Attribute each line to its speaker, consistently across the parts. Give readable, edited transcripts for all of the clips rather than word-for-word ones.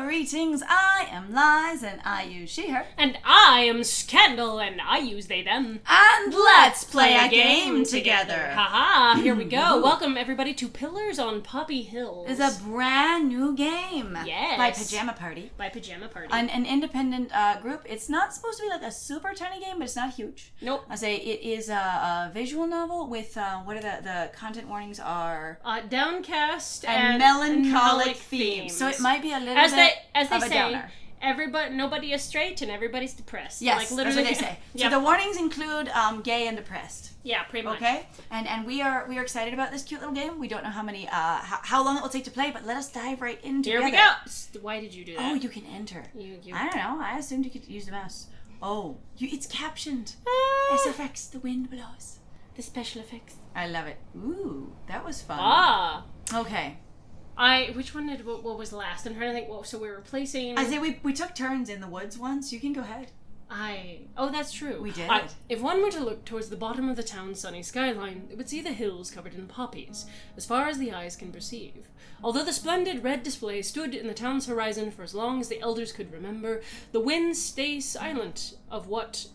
Speaker 1: Greetings, I am Liz and I use she, her.
Speaker 2: And I am Scandal and I use they, them.
Speaker 1: And let's play a game together.
Speaker 2: Haha, here we go. Welcome everybody to Pillars on Poppy Hills.
Speaker 1: It's a brand new game.
Speaker 2: Yes.
Speaker 1: By Pajama Party. An independent group. It's not supposed to be like a super tiny game, but it's not huge.
Speaker 2: Nope.
Speaker 1: I say it is a visual novel with, what are the content warnings are?
Speaker 2: Downcast
Speaker 1: and melancholic themes. So it might be a little
Speaker 2: as
Speaker 1: bit
Speaker 2: they
Speaker 1: of a
Speaker 2: say,
Speaker 1: downer.
Speaker 2: Nobody is straight and everybody's depressed.
Speaker 1: Yes,
Speaker 2: like, literally.
Speaker 1: that's what they say.
Speaker 2: Yeah.
Speaker 1: So the warnings include gay and depressed.
Speaker 2: Yeah, pretty much.
Speaker 1: Okay, and we are excited about this cute little game. We don't know how many how long it will take to play, but let us dive right in together.
Speaker 2: Here we go. Why did you do that?
Speaker 1: Oh, you can enter. I don't know. I assumed you could use the mouse. Oh, it's captioned. SFX, the wind blows.
Speaker 2: The special effects.
Speaker 1: I love it. Ooh, that was fun.
Speaker 2: Ah.
Speaker 1: Okay.
Speaker 2: Which one what was last? I'm trying to think. Well, so we were replacing.
Speaker 1: I say we took turns in the woods once. You can go ahead.
Speaker 2: Oh, that's true.
Speaker 1: We did.
Speaker 2: If one were to look towards the bottom of the town's sunny skyline, it would see the hills covered in poppies, as far as the eyes can perceive. Although the splendid red display stood in the town's horizon for as long as the elders could remember, the winds stay silent of what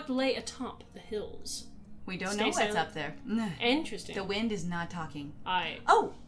Speaker 2: lay atop the hills.
Speaker 1: We don't know what's up there.
Speaker 2: Interesting.
Speaker 1: The wind is not talking.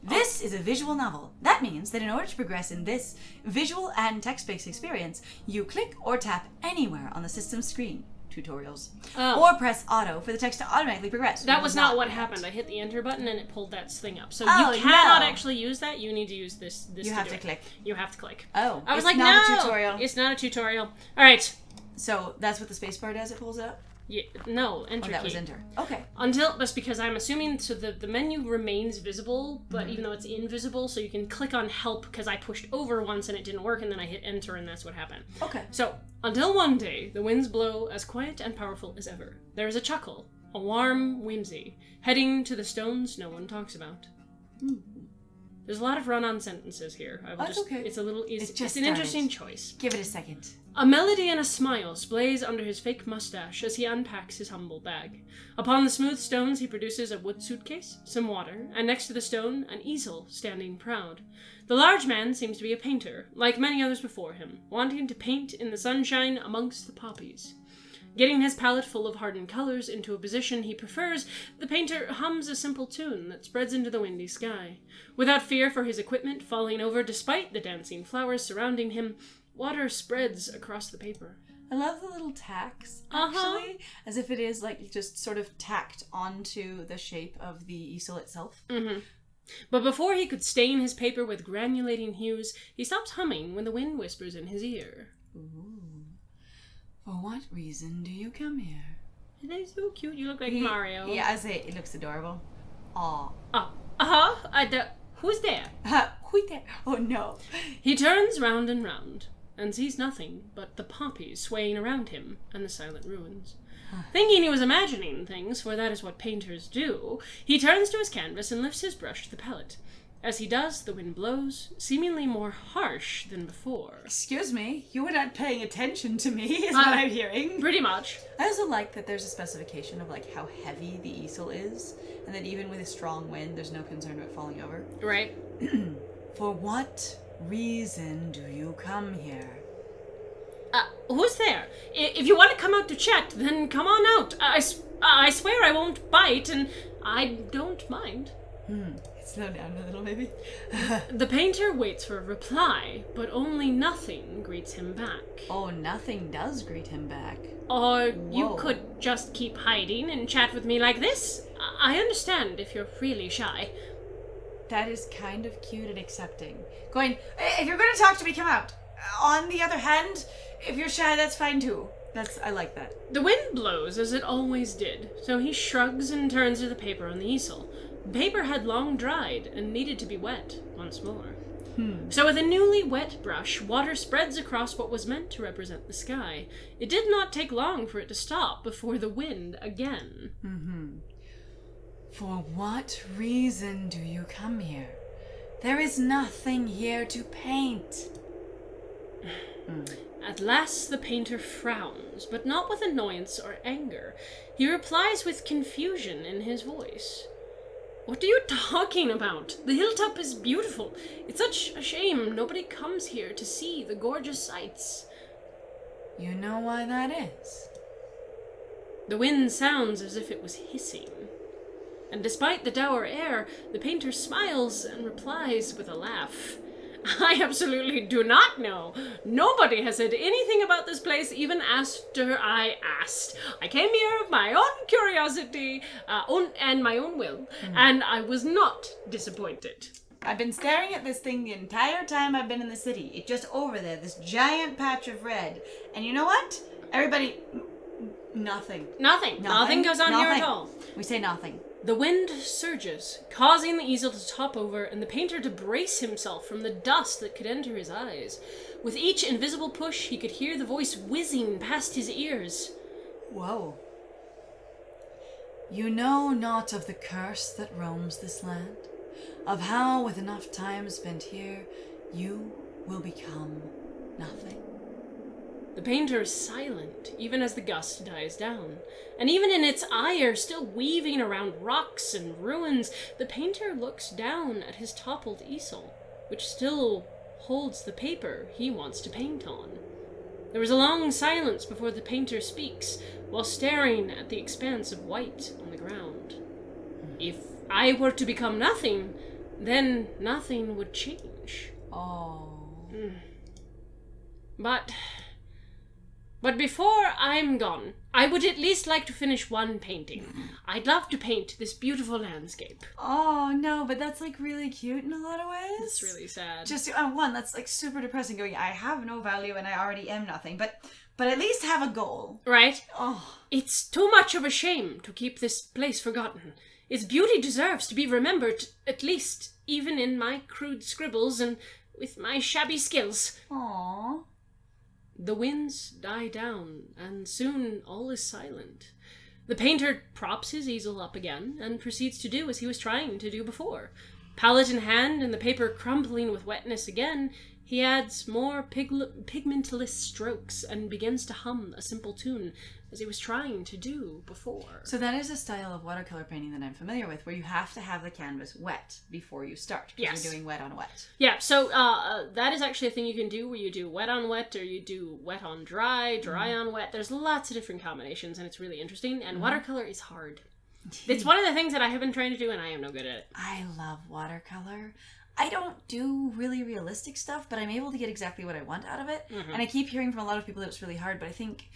Speaker 2: This
Speaker 1: is a visual novel. That means that in order to progress in this visual and text-based experience, you click or tap anywhere on the system screen. Tutorials. Or press auto for the text to automatically progress.
Speaker 2: That was not what happened. I hit the enter button and it pulled that thing up. So you cannot actually use that. You need to use this.
Speaker 1: You have to click.
Speaker 2: You have to click.
Speaker 1: Oh,
Speaker 2: I was
Speaker 1: like,
Speaker 2: no,
Speaker 1: a tutorial.
Speaker 2: It's not a tutorial. All right.
Speaker 1: So that's what the spacebar does. It pulls it up.
Speaker 2: Yeah, no, enter key.
Speaker 1: That was enter. Okay.
Speaker 2: That's because I'm assuming, so the menu remains visible, but even though it's invisible, so you can click on help, because I pushed over once and it didn't work, and then I hit enter and that's what happened.
Speaker 1: Okay.
Speaker 2: So, until one day, the winds blow as quiet and powerful as ever. There is a chuckle, a warm whimsy, heading to the stones no one talks about. There's a lot of run-on sentences here.
Speaker 1: Okay.
Speaker 2: It's
Speaker 1: It's
Speaker 2: an interesting choice.
Speaker 1: Give it a second.
Speaker 2: A melody and a smile splays under his fake mustache as he unpacks his humble bag. Upon the smooth stones he produces a wood suitcase, some water, and next to the stone, an easel standing proud. The large man seems to be a painter, like many others before him, wanting to paint in the sunshine amongst the poppies. Getting his palette full of hardened colors into a position he prefers, the painter hums a simple tune that spreads into the windy sky. Without fear for his equipment falling over despite the dancing flowers surrounding him, water spreads across the paper.
Speaker 1: I love the little tacks, actually, as if it is like just sort of tacked onto the shape of the easel itself.
Speaker 2: Mm-hmm. But before he could stain his paper with granulating hues, he stops humming when the wind whispers in his ear.
Speaker 1: Ooh. For what reason do you come here?
Speaker 2: They're so cute. You look like Mario.
Speaker 1: Yeah, I say it looks adorable. Aw.
Speaker 2: Who's there?
Speaker 1: Who's there? Oh no.
Speaker 2: He turns round and round, and sees nothing but the poppies swaying around him and the silent ruins. Thinking he was imagining things, for that is what painters do, he turns to his canvas and lifts his brush to the palette. As he does, the wind blows, seemingly more harsh than before.
Speaker 1: Excuse me, you were not paying attention to me, is what I'm hearing.
Speaker 2: Pretty much.
Speaker 1: I also like that there's a specification of like how heavy the easel is, and that even with a strong wind, there's no concern about falling over.
Speaker 2: Right.
Speaker 1: For what reason do you come here?
Speaker 2: Who's there? If you want to come out to chat, then come on out. I swear I won't bite, and I don't mind.
Speaker 1: Slow down a little, maybe.
Speaker 2: The painter waits for a reply, but only nothing greets him back.
Speaker 1: Oh, nothing does greet him back.
Speaker 2: Or you could just keep hiding and chat with me like this. I understand if you're really shy.
Speaker 1: That is kind of cute and accepting. Going, if you're going to talk to me, come out. On the other hand, if you're shy, that's fine too. I like that.
Speaker 2: The wind blows as it always did, so he shrugs and turns to the paper on the easel. The paper had long dried and needed to be wet once more. So with a newly wet brush, water spreads across what was meant to represent the sky. It did not take long for it to stop before the wind again.
Speaker 1: For what reason do you come here? There is nothing here to paint.
Speaker 2: At last the painter frowns, but not with annoyance or anger. He replies with confusion in his voice. What are you talking about? The hilltop is beautiful. It's such a shame nobody comes here to see the gorgeous sights.
Speaker 1: You know why that is?
Speaker 2: The wind sounds as if it was hissing. And despite the dour air, the painter smiles and replies with a laugh. I absolutely do not know. Nobody has said anything about this place even after I asked. I came here of my own curiosity and my own will, and I was not disappointed.
Speaker 1: I've been staring at this thing the entire time I've been in the city. It's just over there, this giant patch of red. And you know what? Everybody... Nothing.
Speaker 2: Nothing goes on here at all.
Speaker 1: We say nothing.
Speaker 2: The wind surges, causing the easel to top over and the painter to brace himself from the dust that could enter his eyes. With each invisible push, he could hear the voice whizzing past his ears.
Speaker 1: Whoa. You know not of the curse that roams this land, of how, with enough time spent here, you will become nothing.
Speaker 2: The painter is silent, even as the gust dies down. And even in its ire, still weaving around rocks and ruins, the painter looks down at his toppled easel, which still holds the paper he wants to paint on. There is a long silence before the painter speaks, while staring at the expanse of white on the ground. If I were to become nothing, then nothing would change.
Speaker 1: Oh.
Speaker 2: But before I'm gone, I would at least like to finish one painting. I'd love to paint this beautiful landscape.
Speaker 1: Oh, no, but that's like really cute in a lot of ways.
Speaker 2: It's really sad.
Speaker 1: Just, one, that's like super depressing going, I have no value and I already am nothing, but at least have a goal.
Speaker 2: Right?
Speaker 1: Oh.
Speaker 2: It's too much of a shame to keep this place forgotten. Its beauty deserves to be remembered, at least, even in my crude scribbles and with my shabby skills.
Speaker 1: Aww.
Speaker 2: The winds die down, and soon all is silent. The painter props his easel up again, and proceeds to do as he was trying to do before. Palette in hand, and the paper crumpling with wetness again, he adds more pigmentless strokes, and begins to hum a simple tune, as he was trying to do before.
Speaker 1: So that is a style of watercolor painting that I'm familiar with, where you have to have the canvas wet before you start. Because
Speaker 2: Yes.
Speaker 1: You're doing wet on wet.
Speaker 2: Yeah, so that is actually a thing you can do where you do wet on wet, or you do wet on dry, dry on wet. There's lots of different combinations, and it's really interesting. And watercolor is hard. It's one of the things that I have been trying to do, and I am no good at it.
Speaker 1: I love watercolor. I don't do really realistic stuff, but I'm able to get exactly what I want out of it.
Speaker 2: Mm-hmm.
Speaker 1: And I keep hearing from a lot of people that it's really hard, but I think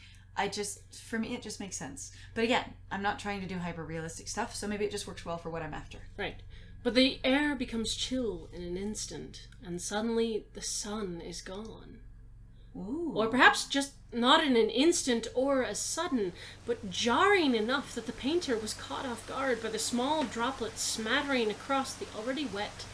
Speaker 1: for me, it just makes sense. But again, I'm not trying to do hyper-realistic stuff, so maybe it just works well for what I'm after.
Speaker 2: Right. But the air becomes chill in an instant, and suddenly the sun is gone.
Speaker 1: Ooh.
Speaker 2: Or perhaps just not in an instant or as sudden, but jarring enough that the painter was caught off guard by the small droplets smattering across the already wet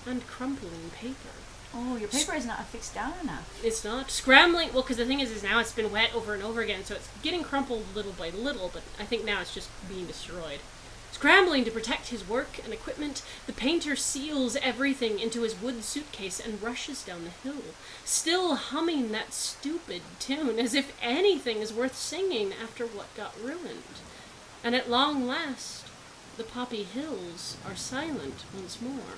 Speaker 2: and crumpling paper.
Speaker 1: Oh, your paper is not affixed down enough.
Speaker 2: It's not. Scrambling, well, because the thing is now it's been wet over and over again, so it's getting crumpled little by little, but I think now it's just being destroyed. Scrambling to protect his work and equipment, the painter seals everything into his wood suitcase and rushes down the hill, still humming that stupid tune, as if anything is worth singing after what got ruined. And at long last, the poppy hills are silent once more.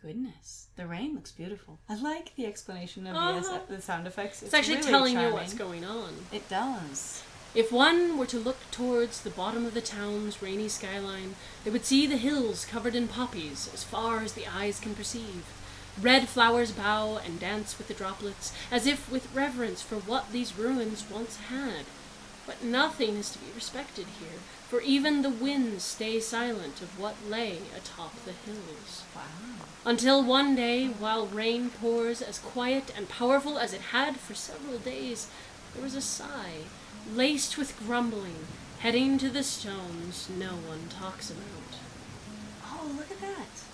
Speaker 1: Goodness, the rain looks beautiful. I like the explanation of the sound effects.
Speaker 2: It's actually
Speaker 1: really
Speaker 2: telling
Speaker 1: charming.
Speaker 2: you what's going on.
Speaker 1: It does.
Speaker 2: If one were to look towards the bottom of the town's rainy skyline, they would see the hills covered in poppies as far as the eyes can perceive. Red flowers bow and dance with the droplets, as if with reverence for what these ruins once had. But nothing is to be respected here, for even the winds stay silent of what lay atop the hills.
Speaker 1: Wow.
Speaker 2: Until one day, while rain pours as quiet and powerful as it had for several days, there was a sigh, laced with grumbling, heading to the stones no one talks about.
Speaker 1: Oh, look at that.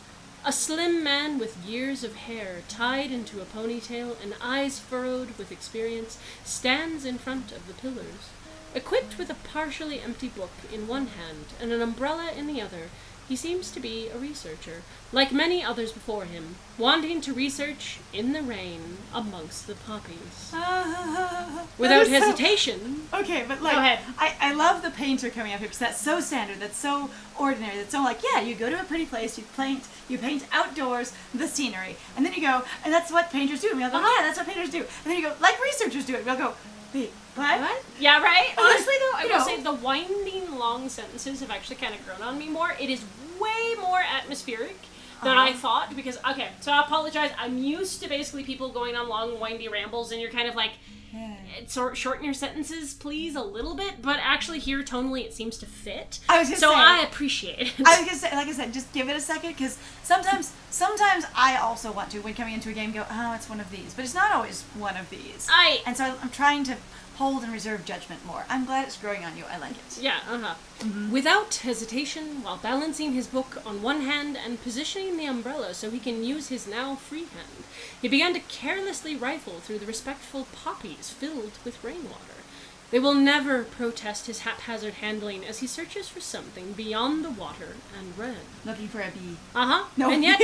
Speaker 2: A slim man with years of hair tied into a ponytail and eyes furrowed with experience stands in front of the pillars. Equipped with a partially empty book in one hand and an umbrella in the other, He seems to be a researcher, like many others before him, wanting to research in the rain amongst the poppies. Without hesitation...
Speaker 1: Okay, but like,
Speaker 2: go ahead.
Speaker 1: I love the painter coming up here because that's so standard, that's so ordinary, that's so like, yeah, you go to a pretty place, you paint outdoors the scenery, and then you go, and that's what painters do. And we'll go, yeah, that's what painters do. And then you go, like researchers do it. We'll go, wait, what?
Speaker 2: Yeah, right? Honestly, though, I will say the winding long sentences have actually kind of grown on me more. It is way more atmospheric than I thought, because, okay, so I apologize. I'm used to basically people going on long, windy rambles, and you're kind of like, shorten your sentences, please, a little bit, but actually here, tonally, it seems to fit. I appreciate it.
Speaker 1: I was gonna say, like I said, just give it a second, because sometimes I also want to, when coming into a game, go, oh, it's one of these, but it's not always one of these. And so I'm trying to hold and reserve judgment more. I'm glad it's growing on you. I like it.
Speaker 2: Yeah, Without hesitation, while balancing his book on one hand and positioning the umbrella so he can use his now free hand, he began to carelessly rifle through the respectful poppies filled with rainwater. They will never protest his haphazard handling as he searches for something beyond the water and red.
Speaker 1: Looking for a bee.
Speaker 2: No. And yet,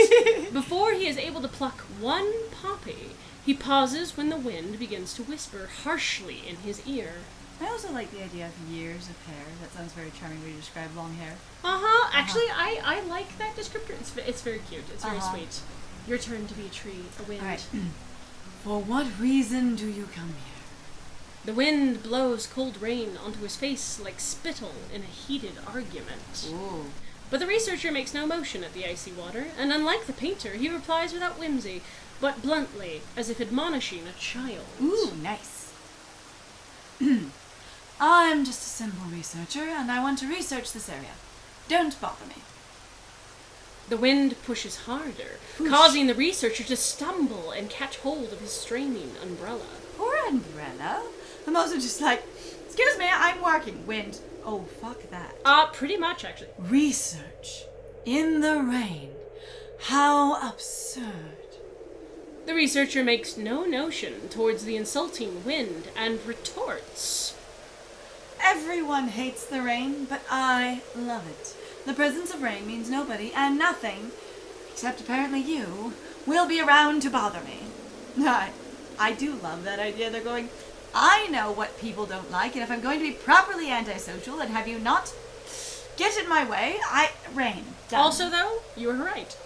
Speaker 2: before he is able to pluck one poppy, he pauses when the wind begins to whisper harshly in his ear.
Speaker 1: I also like the idea of years of hair. That sounds very charming when you describe long hair.
Speaker 2: Actually, I like that descriptor. It's very cute. It's very sweet. Your turn to be a tree, a wind.
Speaker 1: All right. For what reason do you come here?
Speaker 2: The wind blows cold rain onto his face like spittle in a heated argument.
Speaker 1: Ooh.
Speaker 2: But the researcher makes no motion at the icy water, and unlike the painter, he replies without whimsy, but bluntly, as if admonishing a child.
Speaker 1: Ooh, nice. I'm just a simple researcher, and I want to research this area. Don't bother me.
Speaker 2: The wind pushes harder, causing the researcher to stumble and catch hold of his straining umbrella.
Speaker 1: Poor umbrella. I'm also just like, excuse me, I'm working. Wind. Oh, fuck that.
Speaker 2: Pretty much, actually.
Speaker 1: Research. In the rain. How absurd.
Speaker 2: The researcher makes no notion towards the insulting wind and retorts.
Speaker 1: Everyone hates the rain, but I love it. The presence of rain means nobody and nothing, except apparently you, will be around to bother me. I do love that idea. They're going, I know what people don't like, and if I'm going to be properly antisocial and have you not get in my way, rain. Done.
Speaker 2: Also, though, you were right.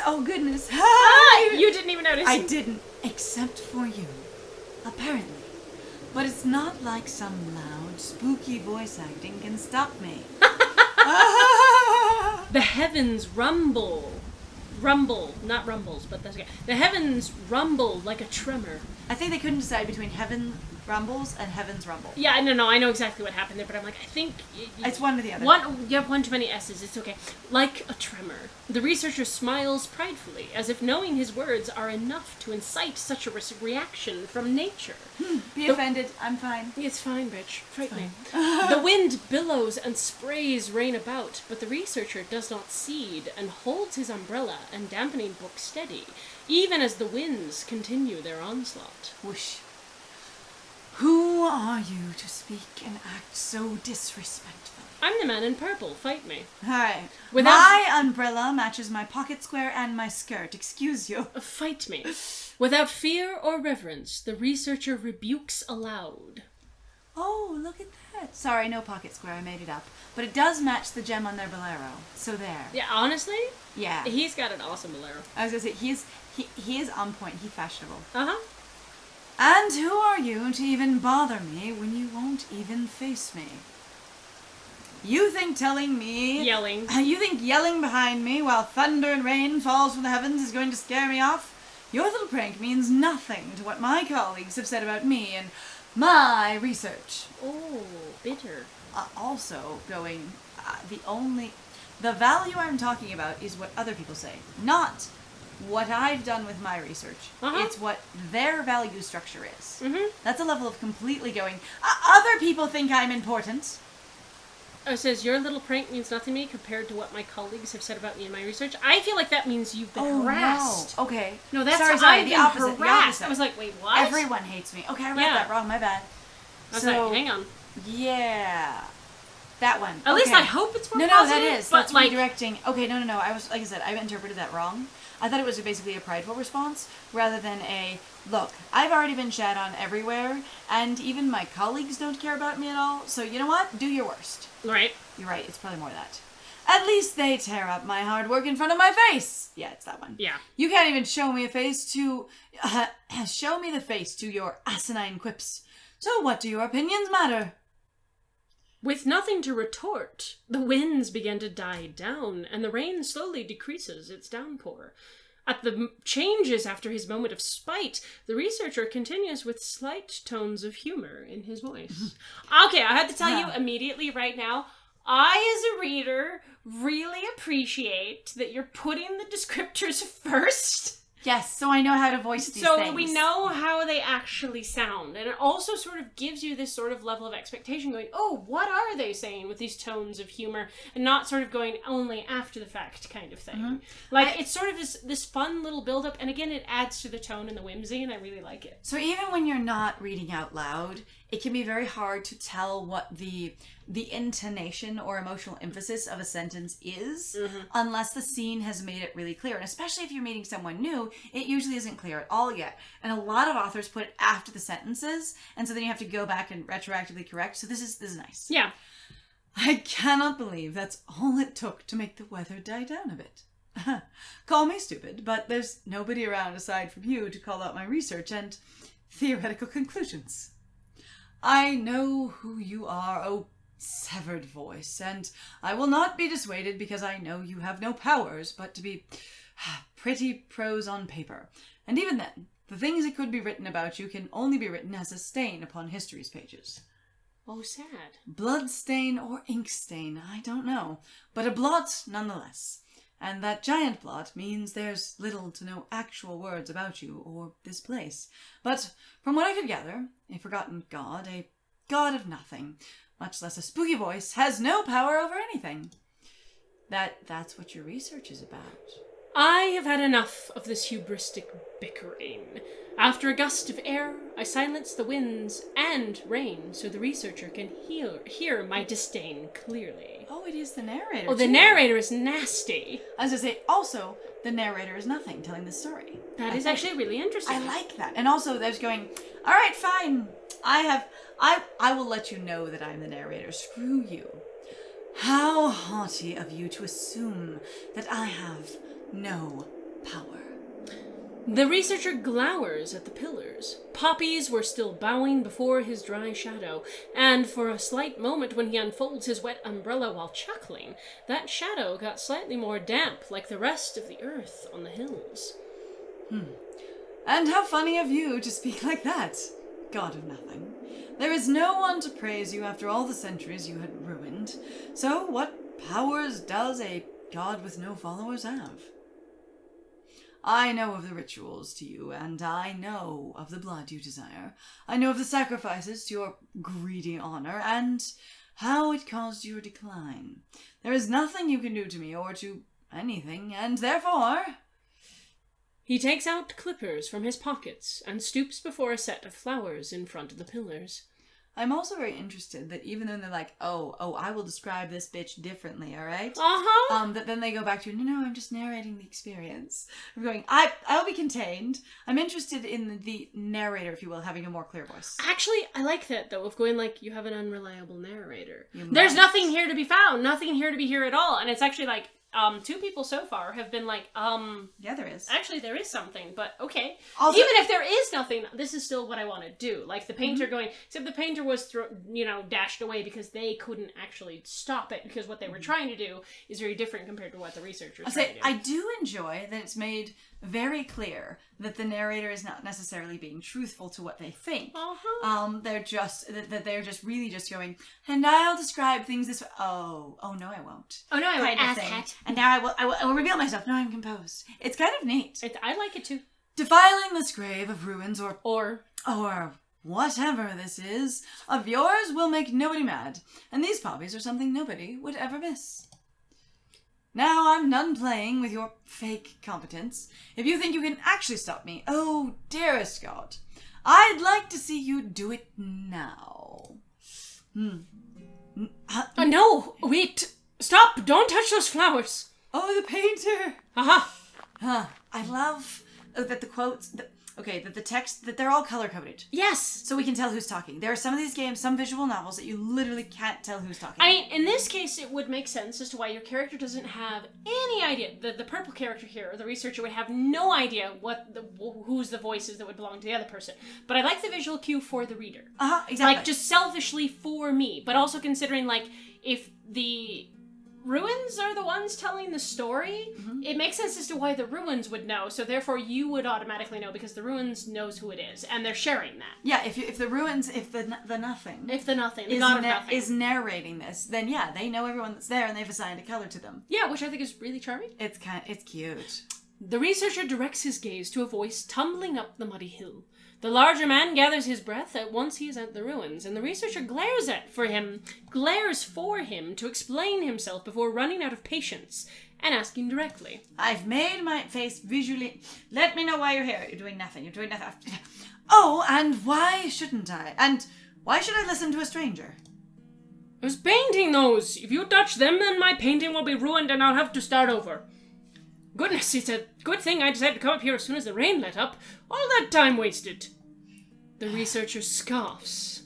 Speaker 1: Oh, goodness.
Speaker 2: You didn't even notice.
Speaker 1: I didn't, except for you. Apparently. But it's not like some loud, spooky voice acting can stop me.
Speaker 2: The heavens rumble. Rumble, not rumbles, but that's okay. The heavens rumble like a tremor.
Speaker 1: I think they couldn't decide between heaven rumbles and heavens rumble.
Speaker 2: Yeah, no, I know exactly what happened there, but I'm like, I think...
Speaker 1: It's one or the other.
Speaker 2: You have one too many S's, it's okay. Like a tremor. The researcher smiles pridefully, as if knowing his words are enough to incite such a reaction from nature.
Speaker 1: Be offended, I'm fine.
Speaker 2: It's fine, bitch. Fight me. The wind billows and sprays rain about, but the researcher does not cede and holds his umbrella and dampening book steady, even as the winds continue their onslaught.
Speaker 1: Whoosh. Who are you to speak and act so disrespectfully?
Speaker 2: I'm the man in purple. Fight me.
Speaker 1: Hi. My umbrella matches my pocket square and my skirt. Excuse you.
Speaker 2: Fight me. Without fear or reverence, the researcher rebukes aloud.
Speaker 1: Oh, look at that. Sorry, no pocket square. I made it up. But it does match the gem on their bolero. So there.
Speaker 2: Yeah, honestly?
Speaker 1: Yeah.
Speaker 2: He's got an awesome bolero.
Speaker 1: I was going to say, he is on point. He's fashionable.
Speaker 2: And
Speaker 1: who are you to even bother me when you won't even face me? You think telling me...
Speaker 2: Yelling.
Speaker 1: You think yelling behind me while thunder and rain falls from the heavens is going to scare me off? Your little prank means nothing to what my colleagues have said about me and my research.
Speaker 2: Oh, bitter.
Speaker 1: Also going, the value I'm talking about is what other people say, not what I've done with my research. It's what their value structure is. That's a level of completely going, other people think I'm important.
Speaker 2: It says, your little prank means nothing to me compared to what my colleagues have said about me in my research. I feel like that means you've been harassed.
Speaker 1: No. Okay.
Speaker 2: No, that's
Speaker 1: sorry,
Speaker 2: the opposite. I was like, wait, what?
Speaker 1: Everyone hates me. Okay, I read that wrong. My bad.
Speaker 2: I was like, hang on.
Speaker 1: Yeah. that one.
Speaker 2: At least I hope it's more
Speaker 1: positive. No,
Speaker 2: positive,
Speaker 1: that is.
Speaker 2: But
Speaker 1: That's
Speaker 2: like,
Speaker 1: redirecting. Okay, no. I was, like I said, I interpreted that wrong. I thought it was basically a prideful response rather than a, look, I've already been shat on everywhere, and even my colleagues don't care about me at all, so you know what? Do your worst.
Speaker 2: right.
Speaker 1: You're right, it's probably more that. At least they tear up my hard work in front of my face. Yeah, it's that one.
Speaker 2: Yeah.
Speaker 1: You can't even show me a face to... show me the face to your asinine quips. So what do your opinions matter?
Speaker 2: With nothing to retort, the winds begin to die down, and the rain slowly decreases its downpour. At the changes after his moment of spite, the researcher continues with slight tones of humor in his voice. Okay, I have to tell you immediately right now, I, as a reader, really appreciate that you're putting the descriptors first.
Speaker 1: Yes, so I know how to voice these things.
Speaker 2: So we know how they actually sound. And it also sort of gives you this sort of level of expectation going, oh, what are they saying with these tones of humor? And not sort of going only after the fact kind of thing. Mm-hmm. Like, it's sort of this fun little build-up. And again, it adds to the tone and the whimsy, and I really like it.
Speaker 1: So even when you're not reading out loud, it can be very hard to tell what the intonation or emotional emphasis of a sentence is unless the scene has made it really clear. And especially if you're meeting someone new, it usually isn't clear at all yet. And a lot of authors put it after the sentences, and so then you have to go back and retroactively correct. So this is nice.
Speaker 2: Yeah.
Speaker 1: I cannot believe that's all it took to make the weather die down a bit. Call me stupid, but there's nobody around aside from you to call out my research and theoretical conclusions. I know who you are, oh severed voice, and I will not be dissuaded because I know you have no powers but to be pretty prose on paper. And even then, the things that could be written about you can only be written as a stain upon history's pages.
Speaker 2: Oh, sad.
Speaker 1: Blood stain or ink stain, I don't know, but a blot nonetheless. And that giant blot means there's little to no actual words about you or this place. But from what I could gather, a forgotten god, a god of nothing, much less a spooky voice, has no power over anything. That's what your research is about.
Speaker 2: I have had enough of this hubristic bickering. After a gust of air, I silence the winds and rain so the researcher can hear my disdain clearly.
Speaker 1: Oh, it is the narrator.
Speaker 2: Oh, the narrator is nasty.
Speaker 1: As I say, also, the narrator is nothing telling the story.
Speaker 2: That is actually really interesting.
Speaker 1: I like that. And also, there's going, all right, fine. I will let you know that I'm the narrator. Screw you. How haughty of you to assume that I have no power.
Speaker 2: The researcher glowers at the pillars. Poppies were still bowing before his dry shadow, and for a slight moment when he unfolds his wet umbrella while chuckling, that shadow got slightly more damp like the rest of the earth on the hills.
Speaker 1: And how funny of you to speak like that, god of nothing. There is no one to praise you after all the centuries you had ruined. So what powers does a god with no followers have? I know of the rituals to you, and I know of the blood you desire. I know of the sacrifices to your greedy honor, and how it caused your decline. There is nothing you can do to me or to anything, and therefore...
Speaker 2: He takes out clippers from his pockets and stoops before a set of flowers in front of the pillars.
Speaker 1: I'm also very interested that even though they're like, oh, I will describe this bitch differently, all right? That then they go back to, no, I'm just narrating the experience. I'm going, I'll be contained. I'm interested in the narrator, if you will, having a more clear voice.
Speaker 2: Actually, I like that, though, of going like, you have an unreliable narrator. There's nothing here to be found, nothing here to be here at all. And it's actually like, two people so far have been like,
Speaker 1: yeah, there is.
Speaker 2: Actually, there is something, but okay.
Speaker 1: Also,
Speaker 2: even if there is nothing, this is still what I want to do. Like the painter going, except the painter was, dashed away because they couldn't actually stop it because what they were trying to do is very different compared to what the researchers trying to do.
Speaker 1: I do enjoy that it's made very clear that the narrator is not necessarily being truthful to what they think. They're just really just going, and I'll describe things this way. Oh no, I won't.
Speaker 2: Oh no, I won't.
Speaker 1: Kind of thing. And now I will reveal myself. No, I'm composed. It's kind of neat.
Speaker 2: I like it too.
Speaker 1: Defiling this grave of ruins
Speaker 2: or
Speaker 1: whatever this is of yours will make nobody mad, and these poppies are something nobody would ever miss. Now I'm done playing with your fake competence. If you think you can actually stop me, oh dearest God, I'd like to see you do it now.
Speaker 2: No! Wait! Stop! Don't touch those flowers!
Speaker 1: Oh, the painter!
Speaker 2: Aha!
Speaker 1: I love that the quotes... that the text, that they're all color-coded.
Speaker 2: Yes!
Speaker 1: So we can tell who's talking. There are some of these games, some visual novels, that you literally can't tell who's talking.
Speaker 2: I mean, in this case, it would make sense as to why your character doesn't have any idea. The purple character here, the researcher, would have no idea whose the voices that would belong to the other person. But I like the visual cue for the reader.
Speaker 1: Exactly.
Speaker 2: Like, just selfishly for me, but also considering, like, if the ruins are the ones telling the story, it makes sense as to why the ruins would know, so therefore you would automatically know because the ruins knows who it is, and they're sharing that.
Speaker 1: Yeah, if the ruins, if the nothing...
Speaker 2: If the nothing, the god of nothing.
Speaker 1: is narrating this, then yeah, they know everyone that's there and they've assigned a color to them.
Speaker 2: Yeah, which I think is really charming.
Speaker 1: It's cute.
Speaker 2: The researcher directs his gaze to a voice tumbling up the muddy hill. The larger man gathers his breath at once he is at the ruins, and the researcher glares for him to explain himself before running out of patience and asking directly.
Speaker 1: I've made my face visually... Let me know why you're here. You're doing nothing. Oh, and why shouldn't I? And why should I listen to a stranger?
Speaker 2: I was painting those. If you touch them, then my painting will be ruined and I'll have to start over. Goodness, it's a good thing I decided to come up here as soon as the rain let up. All that time wasted. The researcher scoffs.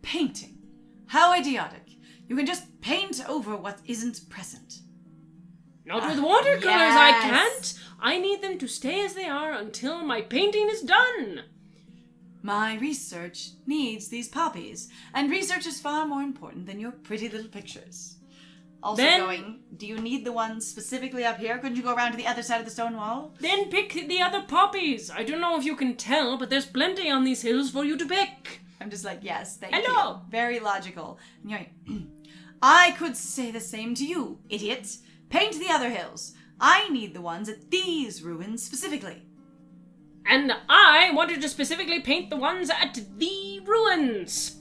Speaker 1: Painting? How idiotic. You can just paint over what isn't present.
Speaker 2: Not with watercolors, yes. I can't. I need them to stay as they are until my painting is done.
Speaker 1: My research needs these poppies, and research is far more important than your pretty little pictures. Also do you need the ones specifically up here? Couldn't you go around to the other side of the stone wall?
Speaker 2: Then pick the other poppies. I don't know if you can tell, but there's plenty on these hills for you to pick.
Speaker 1: I'm just like, yes, thank
Speaker 2: Hello.
Speaker 1: you. Very logical. I could say the same to you, idiot. Paint the other hills. I need the ones at these ruins specifically.
Speaker 2: And I wanted to specifically paint the ones at the ruins.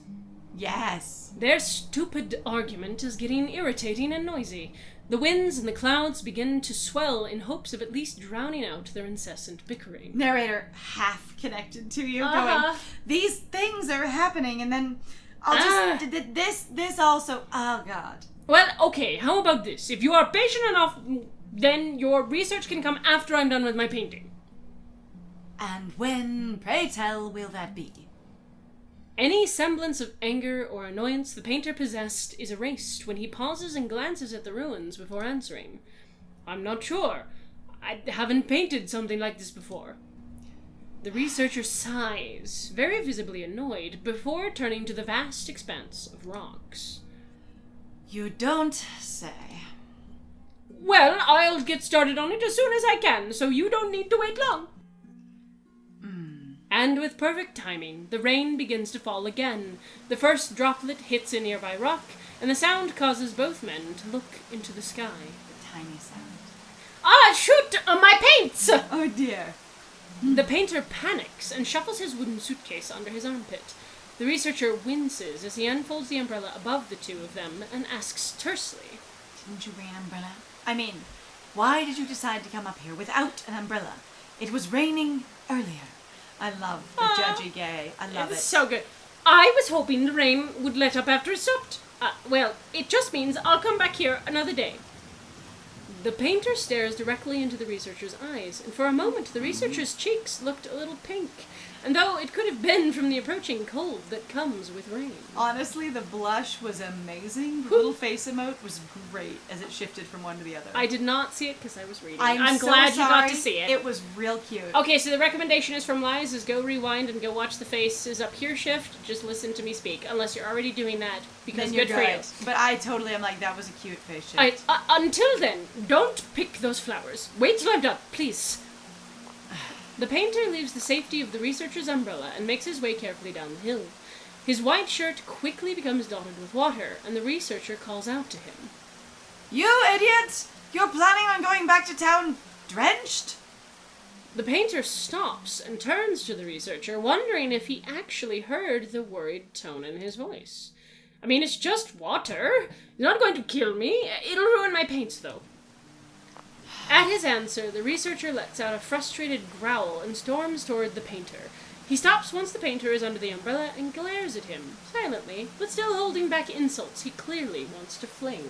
Speaker 1: Yes.
Speaker 2: Their stupid argument is getting irritating and noisy. The winds and the clouds begin to swell in hopes of at least drowning out their incessant bickering.
Speaker 1: Narrator half connected to you, going, these things are happening, and then I'll just... This also... Oh, God.
Speaker 2: Well, okay, how about this? If you are patient enough, then your research can come after I'm done with my painting.
Speaker 1: And when, pray tell, will that be?
Speaker 2: Any semblance of anger or annoyance the painter possessed is erased when he pauses and glances at the ruins before answering. I'm not sure. I haven't painted something like this before. The researcher sighs, very visibly annoyed, before turning to the vast expanse of rocks.
Speaker 1: You don't say.
Speaker 2: Well, I'll get started on it as soon as I can, so you don't need to wait long. And with perfect timing, the rain begins to fall again. The first droplet hits a nearby rock, and the sound causes both men to look into the sky.
Speaker 1: The tiny sound.
Speaker 2: Ah, shoot! My paints!
Speaker 1: Oh, dear.
Speaker 2: The painter panics and shuffles his wooden suitcase under his armpit. The researcher winces as he unfolds the umbrella above the two of them and asks tersely,
Speaker 1: Didn't you bring an umbrella? I mean, why did you decide to come up here without an umbrella? It was raining earlier. I love the judgy gay. I love it.
Speaker 2: It's so good. I was hoping the rain would let up after it stopped. Well, it just means I'll come back here another day. The painter stares directly into the researcher's eyes, and for a moment the researcher's cheeks looked a little pink, and though it could have been from the approaching cold that comes with rain.
Speaker 1: Honestly, the blush was amazing. The little face emote was great as it shifted from one to the other.
Speaker 2: I did not see it because I was reading.
Speaker 1: I'm so
Speaker 2: glad
Speaker 1: sorry.
Speaker 2: You got to see it.
Speaker 1: It was real cute.
Speaker 2: Okay, so the recommendation is from Lies is go rewind and go watch the faces up here shift. Just listen to me speak, unless you're already doing that, because
Speaker 1: then
Speaker 2: good for you.
Speaker 1: But I totally am like, that was a cute face shift.
Speaker 2: Until then, don't pick those flowers. Wait till I'm done, please. The painter leaves the safety of the researcher's umbrella and makes his way carefully down the hill. His white shirt quickly becomes dotted with water, and the researcher calls out to him.
Speaker 1: You idiot! You're planning on going back to town drenched?
Speaker 2: The painter stops and turns to the researcher, wondering if he actually heard the worried tone in his voice. I mean, it's just water. It's not going to kill me. It'll ruin my paints, though. At his answer, the researcher lets out a frustrated growl and storms toward the painter. He stops once the painter is under the umbrella and glares at him, silently, but still holding back insults he clearly wants to fling.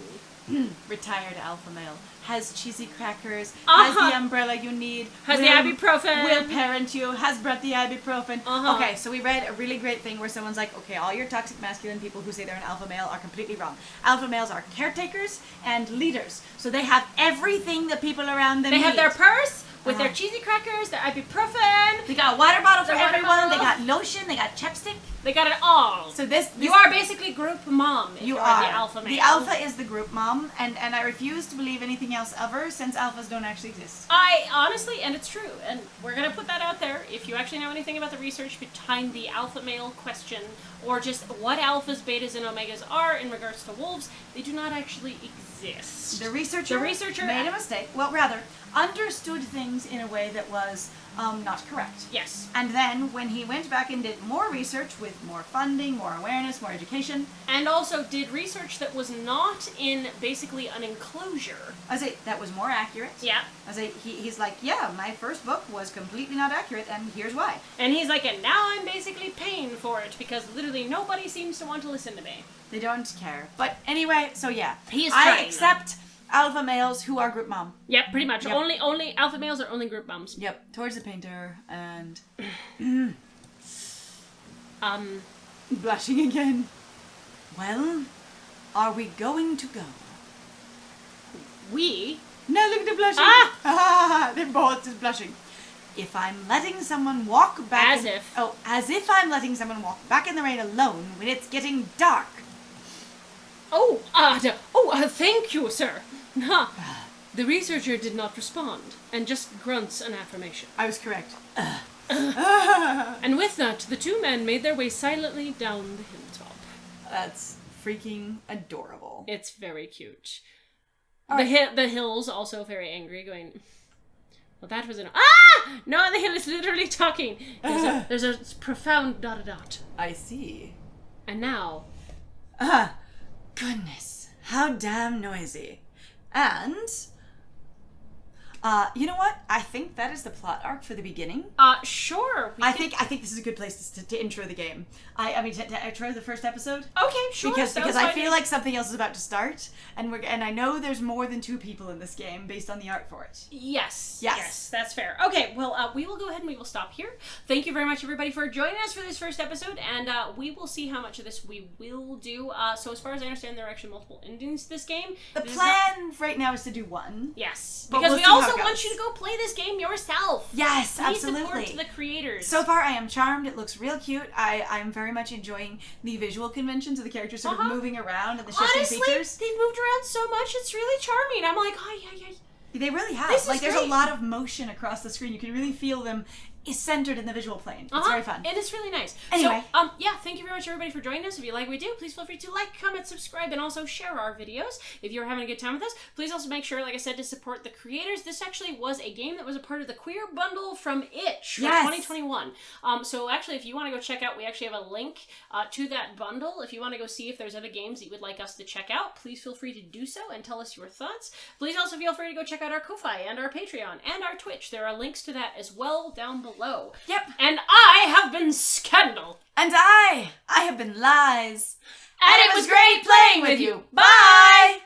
Speaker 1: Retired alpha male. Has cheesy crackers.
Speaker 2: Uh-huh.
Speaker 1: Has the umbrella you need.
Speaker 2: Has the ibuprofen.
Speaker 1: Will parent you. Has brought the ibuprofen.
Speaker 2: Uh-huh.
Speaker 1: Okay, so we read a really great thing where someone's like, okay, all your toxic masculine people who say they're an alpha male are completely wrong. Alpha males are caretakers and leaders. So they have everything the people around them
Speaker 2: They
Speaker 1: need.
Speaker 2: have their purse with their cheesy crackers, their ibuprofen.
Speaker 1: They got a water bottle for
Speaker 2: Their water
Speaker 1: everyone.
Speaker 2: bottle.
Speaker 1: They got lotion. They got chapstick.
Speaker 2: They got it all.
Speaker 1: So this
Speaker 2: you are basically group mom if
Speaker 1: you
Speaker 2: you're
Speaker 1: are
Speaker 2: the alpha male.
Speaker 1: The alpha is the group mom, and I refuse to believe anything else ever since alphas don't actually exist.
Speaker 2: I honestly, and it's true, and we're going to put that out there. If you actually know anything about the research behind the alpha male question, or just what alphas, betas, and omegas are in regards to wolves, they do not actually exist.
Speaker 1: The researcher made a mistake. Well, rather, understood things in a way that was not correct.
Speaker 2: Yes.
Speaker 1: And then when he went back and did more research with more funding, more awareness, more education.
Speaker 2: And also did research that was not in basically an enclosure.
Speaker 1: I say that was more accurate.
Speaker 2: Yeah.
Speaker 1: I say he's like, yeah, my first book was completely not accurate, and here's why.
Speaker 2: And he's like, and now I'm basically paying for it because literally nobody seems to want to listen to me.
Speaker 1: They don't care. But anyway, so yeah.
Speaker 2: He is
Speaker 1: I
Speaker 2: trying,
Speaker 1: accept alpha males who are group mom.
Speaker 2: Yep, pretty much.
Speaker 1: Yep.
Speaker 2: Only alpha males are only group moms.
Speaker 1: Yep, towards the painter and blushing again. Well, are we going to go?
Speaker 2: We?
Speaker 1: No, look at the blushing. They're both just blushing. If I'm letting someone walk back as if I'm letting someone walk back in the rain alone when it's getting dark.
Speaker 2: Thank you, sir. The researcher did not respond, and just grunts an affirmation.
Speaker 1: I was correct.
Speaker 2: And with that, the two men made their way silently down the hilltop.
Speaker 1: That's freaking adorable.
Speaker 2: It's very cute.
Speaker 1: Right.
Speaker 2: The hill's also very angry, going, well, that was No, the hill is literally talking. There's a profound ...
Speaker 1: I see.
Speaker 2: And now...
Speaker 1: Goodness, how damn noisy. And, you know what? I think that is the plot arc for the beginning.
Speaker 2: Sure.
Speaker 1: I think this is a good place to intro the game. I mean, to intro the first episode.
Speaker 2: Okay, sure.
Speaker 1: Because I feel like something else is about to start, and I know there's more than 2 people in this game based on the art for it.
Speaker 2: Yes, that's fair. Okay, well, we will go ahead and we will stop here. Thank you very much, everybody, for joining us for this first episode, and we will see how much of this we will do. So as far as I understand, there are actually multiple endings to this game.
Speaker 1: The plan right now is to do 1.
Speaker 2: Yes,
Speaker 1: but
Speaker 2: because
Speaker 1: we
Speaker 2: also want you to go play this game yourself.
Speaker 1: Yes,
Speaker 2: Please
Speaker 1: absolutely.
Speaker 2: support the creators.
Speaker 1: So far, I am charmed. It looks real cute. I'm very much enjoying the visual conventions of the characters sort of moving around and the shifting features.
Speaker 2: They've moved around so much. It's really charming. I'm like,
Speaker 1: They really have. There's a lot of motion across the screen. You can really feel them is centered in the visual plane. It's very fun.
Speaker 2: And it's really nice.
Speaker 1: Anyway.
Speaker 2: So, thank you very much, everybody, for joining us. If you like what we do, please feel free to like, comment, subscribe, and also share our videos. If you're having a good time with us, please also make sure, like I said, to support the creators. This actually was a game that was a part of the Queer Bundle from Itch for 2021. So actually, if you want to go check out, we actually have a link to that bundle. If you want to go see if there's other games that you would like us to check out, please feel free to do so and tell us your thoughts. Please also feel free to go check out our Ko-Fi and our Patreon and our Twitch. There are links to that as well down below.
Speaker 1: Yep.
Speaker 2: And I have been Scandal.
Speaker 1: And I have been Lies.
Speaker 2: And it was great playing with you.
Speaker 1: Bye!